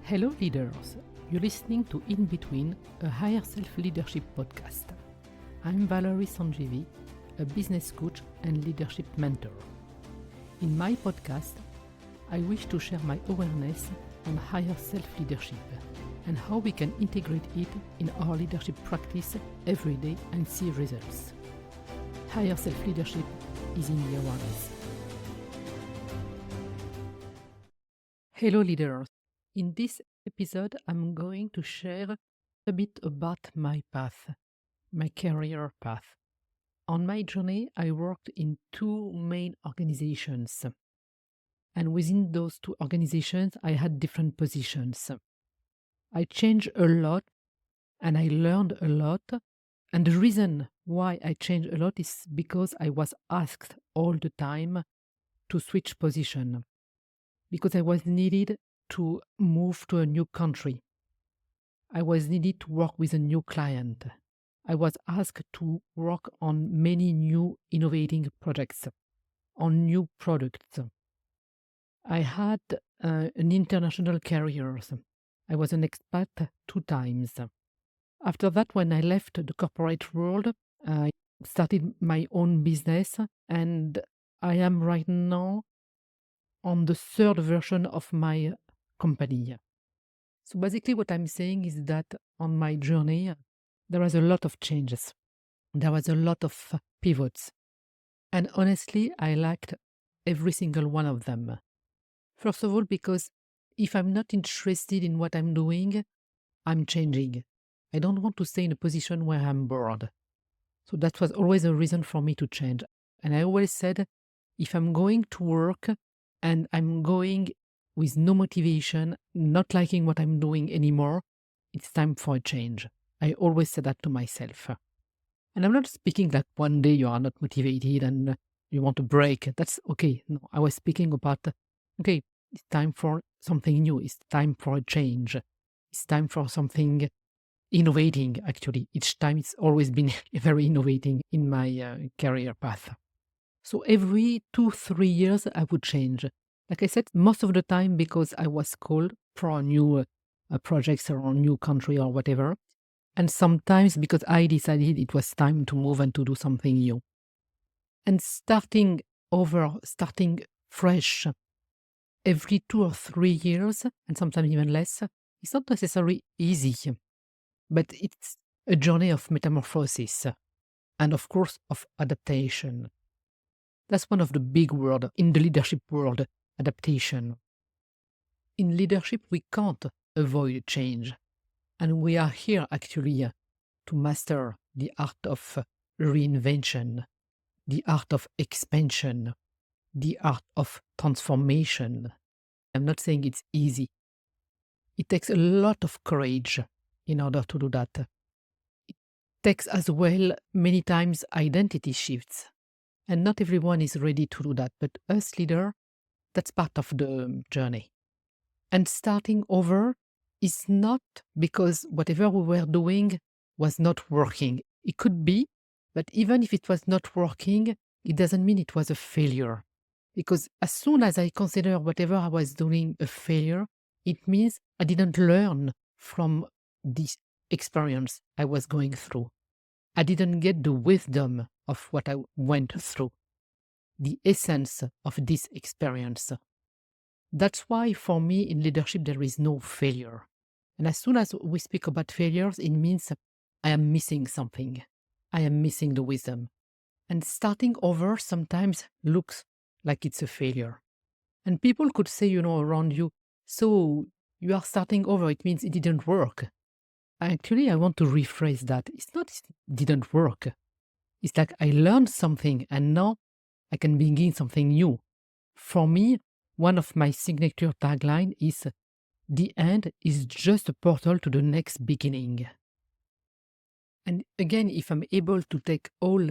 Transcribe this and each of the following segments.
Hello leaders, you're listening to In Between, a higher self-leadership podcast. I'm Valarie Sanjeevi, a business coach and leadership mentor. In my podcast, I wish to share my awareness on higher self-leadership and how we can integrate it in our leadership practice every day and see results. Higher self-leadership is in the awareness. Hello leaders. In this episode, I'm going to share a bit about my path, my career path. On my journey, I worked in two main organizations. And within those two organizations, I had different positions. I changed a lot and I learned a lot. And the reason why I changed a lot is because I was asked all the time to switch position, because I was needed to move to a new country. I was needed to work with a new client. I was asked to work on many new innovating projects, on new products. I had an international career. I was an expat 2 times. After that, when I left the corporate world, I started my own business, and I am right now on the third version of my company. So basically what I'm saying is that on my journey, there was a lot of changes. There was a lot of pivots. And honestly, I liked every single one of them. First of all, because if I'm not interested in what I'm doing, I'm changing. I don't want to stay in a position where I'm bored. So that was always a reason for me to change. And I always said, if I'm going to work and I'm going with no motivation, not liking what I'm doing anymore, it's time for a change. I always say that to myself. And I'm not speaking like one day you are not motivated and you want to break. That's okay. No, I was speaking about, okay, it's time for something new. It's time for a change. It's time for something innovating, actually. Each time it's always been very innovating in my career path. So every 2-3 years, I would change. Like I said, most of the time because I was called for new projects or a new country or whatever. And sometimes because I decided it was time to move and to do something new. And starting over, starting fresh every 2 or 3 years, and sometimes even less, it's not necessarily easy. But it's a journey of metamorphosis and, of course, of adaptation. That's one of the big words in the leadership world, adaptation. In leadership, we can't avoid change. And we are here actually to master the art of reinvention, the art of expansion, the art of transformation. I'm not saying it's easy. It takes a lot of courage in order to do that. It takes as well many times identity shifts. And not everyone is ready to do that. But us leader, that's part of the journey. And starting over is not because whatever we were doing was not working. It could be, but even if it was not working, it doesn't mean it was a failure. Because as soon as I consider whatever I was doing a failure, it means I didn't learn from this experience I was going through. I didn't get the wisdom of what I went through, the essence of this experience. That's why for me in leadership there is no failure. And as soon as we speak about failures, it means I am missing something. I am missing the wisdom. And starting over sometimes looks like it's a failure. And people could say, around you, so you are starting over, it means it didn't work. Actually, I want to rephrase that. It's not it didn't work. It's like I learned something and now I can begin something new. For me, one of my signature tagline is, the end is just a portal to the next beginning. And again, if I'm able to take all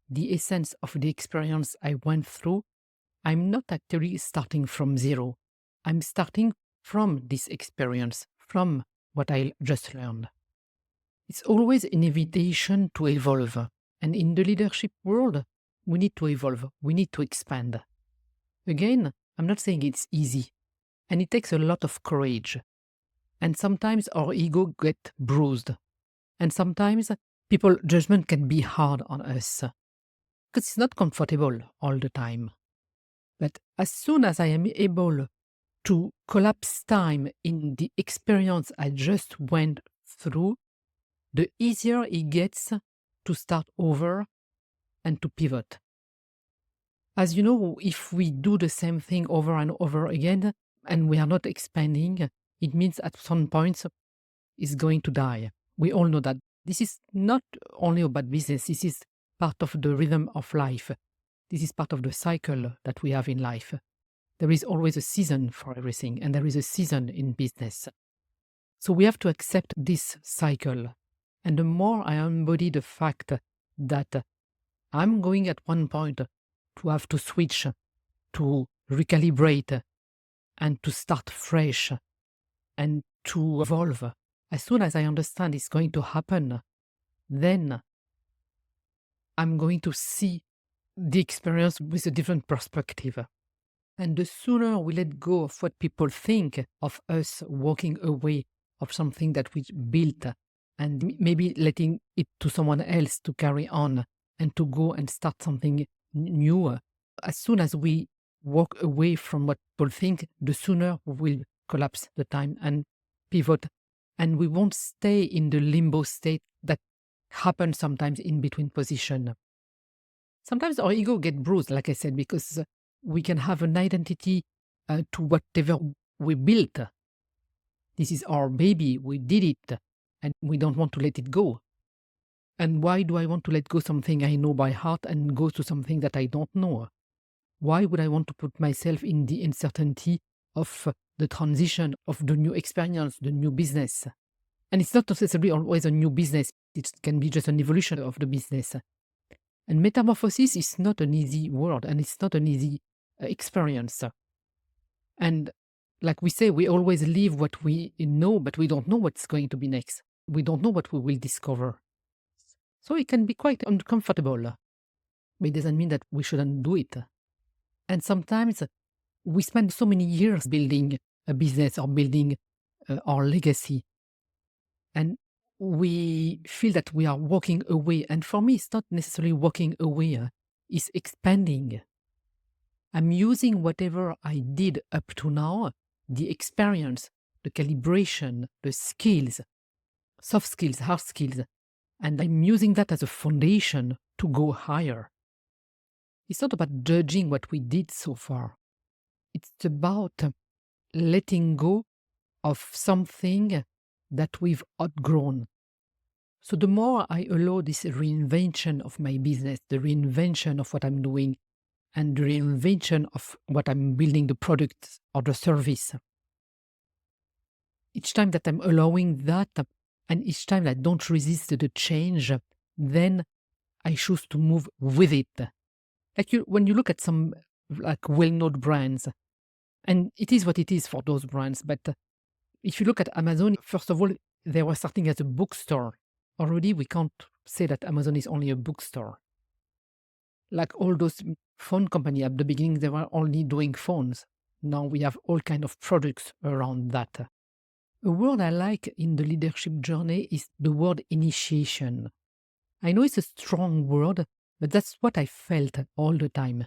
the essence of the experience I went through, I'm not actually starting from zero. I'm starting from this experience, from what I just learned. It's always an invitation to evolve. And in the leadership world, we need to evolve. We need to expand. Again, I'm not saying it's easy. And it takes a lot of courage. And sometimes our ego get bruised. And sometimes people judgment can be hard on us because it's not comfortable all the time. But as soon as I am able to collapse time in the experience I just went through, the easier it gets to start over and to pivot. As you know, if we do the same thing over and over again and we are not expanding, it means at some point it's going to die. We all know that this is not only about business, this is part of the rhythm of life. This is part of the cycle that we have in life. There is always a season for everything, and there is a season in business. So we have to accept this cycle. And the more I embody the fact that I'm going at one point to have to switch, to recalibrate, and to start fresh, and to evolve, as soon as I understand it's going to happen, then I'm going to see the experience with a different perspective. And the sooner we let go of what people think of us walking away of something that we built and maybe letting it to someone else to carry on and to go and start something new, as soon as we walk away from what people think, the sooner we will collapse the time and pivot. And we won't stay in the limbo state that happens sometimes in between position. Sometimes our ego get bruised, like I said, because we can have an identity to whatever we built. This is our baby, we did it, and we don't want to let it go. And why do I want to let go something I know by heart and go to something that I don't know? Why would I want to put myself in the uncertainty of the transition, of the new experience, the new business? And it's not necessarily always a new business, it can be just an evolution of the business. And metamorphosis is not an easy word, and it's not an easy experience. And like we say, we always leave what we know, but we don't know what's going to be next. We don't know what we will discover. So it can be quite uncomfortable, but it doesn't mean that we shouldn't do it. And sometimes we spend so many years building a business or building our legacy. And we feel that we are walking away. And for me, it's not necessarily walking away, it's expanding. I'm using whatever I did up to now, the experience, the calibration, the skills, soft skills, hard skills, and I'm using that as a foundation to go higher. It's not about judging what we did so far. It's about letting go of something that we've outgrown. So the more I allow this reinvention of my business, the reinvention of what I'm doing, and the reinvention of what I'm building, the product or the service, each time that I'm allowing that, and each time I don't resist the change, then I choose to move with it. Like when you look at some like well-known brands, and it is what it is for those brands, but if you look at Amazon, first of all, they were starting as a bookstore. Already, we can't say that Amazon is only a bookstore. Like all those phone companies at the beginning, they were only doing phones. Now we have all kinds of products around that. A word I like in the leadership journey is the word initiation. I know it's a strong word, but that's what I felt all the time.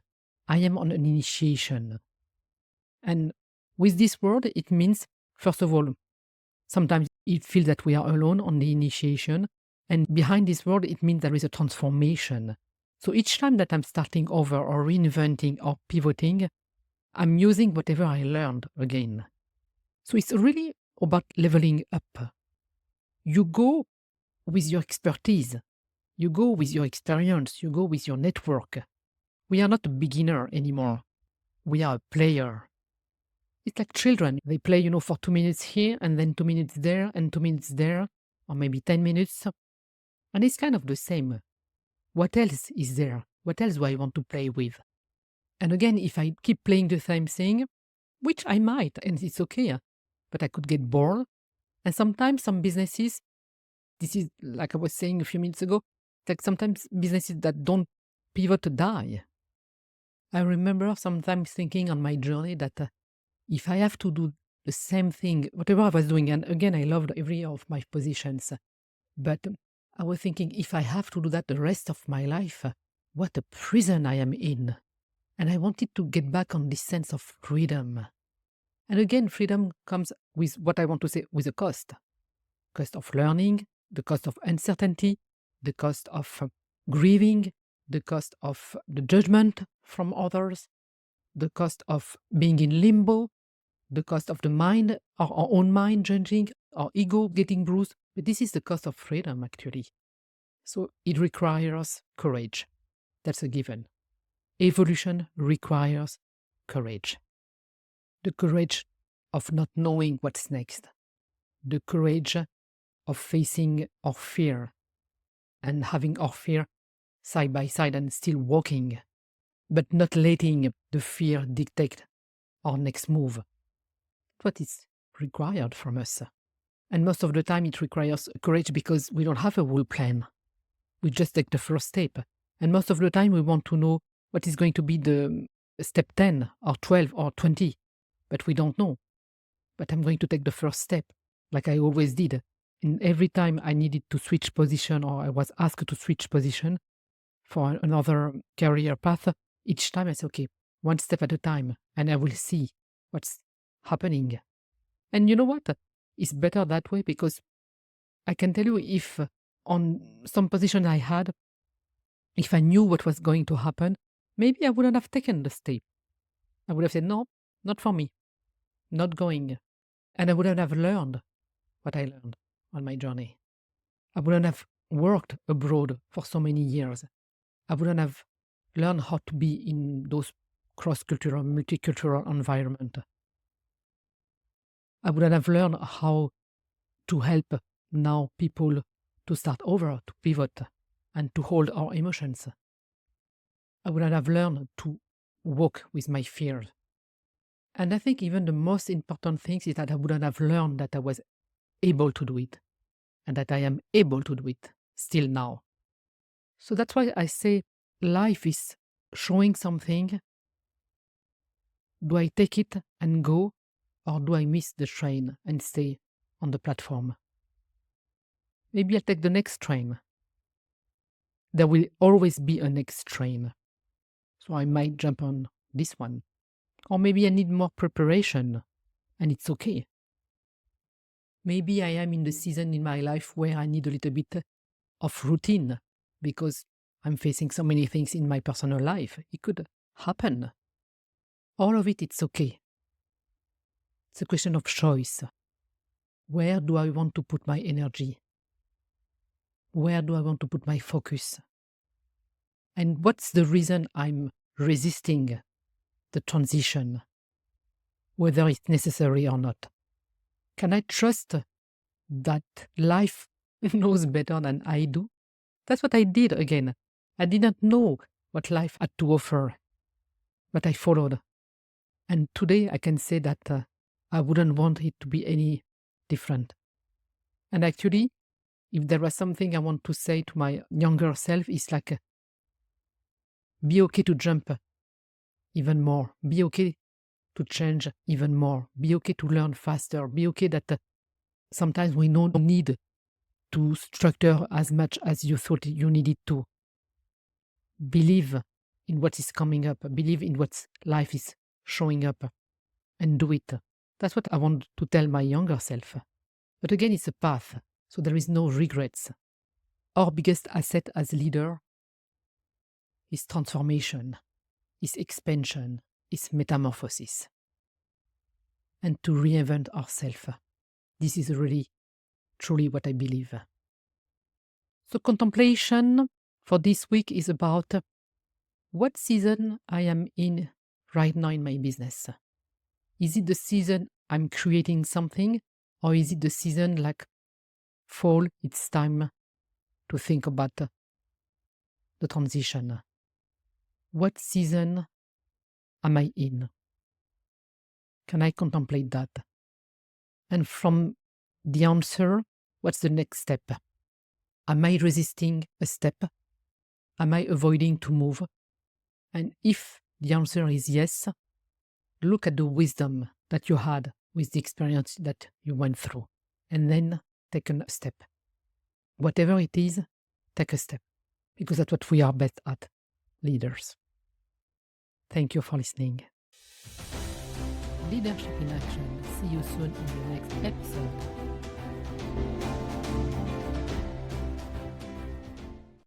I am on an initiation. And with this word, it means, first of all, sometimes it feels that we are alone on the initiation. And behind this word, it means there is a transformation. So each time that I'm starting over or reinventing or pivoting, I'm using whatever I learned again. So it's really about leveling up. You go with your expertise. You go with your experience. You go with your network. We are not a beginner anymore. We are a player. It's like children. They play, for 2 minutes here and then 2 minutes there and 2 minutes there, or maybe 10 minutes. And it's kind of the same. What else is there? What else do I want to play with? And again, if I keep playing the same thing, which I might, and it's okay, but I could get bored. And sometimes some businesses, this is like I was saying a few minutes ago, like sometimes businesses that don't pivot die. I remember sometimes thinking on my journey that if I have to do the same thing, whatever I was doing. And again, I loved every of my positions. But I was thinking, if I have to do that the rest of my life, what a prison I am in. And I wanted to get back on this sense of freedom. And again, freedom comes with what I want to say, with a cost. Cost of learning, the cost of uncertainty, the cost of grieving, the cost of the judgment from others, the cost of being in limbo, the cost of the mind, our own mind judging, our ego getting bruised. But this is the cost of freedom, actually. So it requires courage. That's a given. Evolution requires courage. The courage of not knowing what's next. The courage of facing our fear and having our fear side by side and still walking, but not letting the fear dictate our next move. What is required from us. And most of the time it requires courage because we don't have a whole plan. We just take the first step. And most of the time we want to know what is going to be the step 10 or 12 or 20, but we don't know. But I'm going to take the first step, like I always did. And every time I needed to switch position or I was asked to switch position for another career path, each time I say, okay, one step at a time, and I will see what's happening. And you know what? It's better that way because I can tell you if on some position I had, if I knew what was going to happen, maybe I wouldn't have taken the step. I would have said, no, not for me, not going. And I wouldn't have learned what I learned on my journey. I wouldn't have worked abroad for so many years. I wouldn't have learned how to be in those cross-cultural, multicultural environment. I wouldn't have learned how to help now people to start over, to pivot, and to hold our emotions. I wouldn't have learned to walk with my fears. And I think even the most important thing is that I wouldn't have learned that I was able to do it, and that I am able to do it still now. So that's why I say life is showing something. Do I take it and go, or do I miss the train and stay on the platform? Maybe I'll take the next train. There will always be a next train. So I might jump on this one. Or maybe I need more preparation, and it's okay. Maybe I am in the season in my life where I need a little bit of routine because I'm facing so many things in my personal life. It could happen. All of it, it's okay. It's a question of choice. Where do I want to put my energy? Where do I want to put my focus? And what's the reason I'm resisting the transition, whether it's necessary or not? Can I trust that life knows better than I do? That's what I did again. I did not know what life had to offer, but I followed. And today I can say that I wouldn't want it to be any different. And actually, if there was something I want to say to my younger self, it's like, be okay to jump even more. Be okay to change even more. Be okay to learn faster. Be okay that sometimes we don't need to structure as much as you thought you needed to. Believe in what is coming up. Believe in what life is showing up and do it. That's what I want to tell my younger self. But again, it's a path, so there is no regrets. Our biggest asset as leader is transformation, is expansion, is metamorphosis. And to reinvent ourselves. This is really, truly what I believe. So contemplation for this week is about what season I am in right now in my business. Is it the season I'm creating something, or is it the season like fall, it's time to think about the transition? What season am I in? Can I contemplate that? And from the answer, what's the next step? Am I resisting a step? Am I avoiding to move? And if the answer is yes, look at the wisdom that you had with the experience that you went through, and then take a step. Whatever it is, take a step, because that's what we are best at, leaders. Thank you for listening. Leadership in Action. See you soon in the next episode.